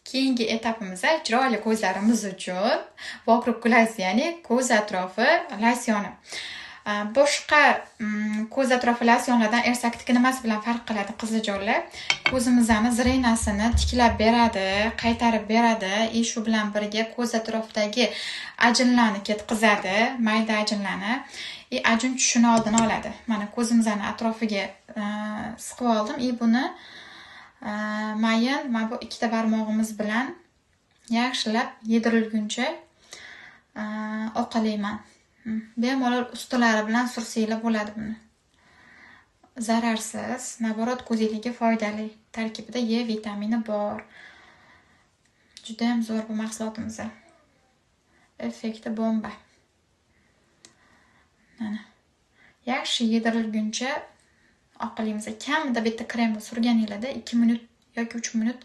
Keyingi etapimizda chiroyli ko'zlarimiz uchun vokrup glaz, ya'ni ko'z atrofi losyoni. Boshqa ko'z atrofi losyonlardan ersakniki nimasi bilan farq qiladi qizijonlar? Ko'zimizni zrenasini tiklab beradi, qaytarib beradi, shu bilan birga ko'z atrofidagi ajinlarni ketkazadi, mayda ajinlarni, ajin tushishini oldini oladi. Mana ko'zimizni atrofiga siqib oldim. Buni mayin mana bu ikkita barmog'imiz bilan yaxshilab yedirilguncha oqalayman. Bemalol ustilari bilan sursanglar bo'ladi buni. Zararsiz, naborot ko'zingizga foydali. Tarkibida E vitamini bor. Juda ham zo'r bu mahsulotimiz. Effekti bomba. Mana. Yaxshi yedirilguncha oqalaymiz. Kamida bitta krem surganingizda 2 minut yoki 3 minut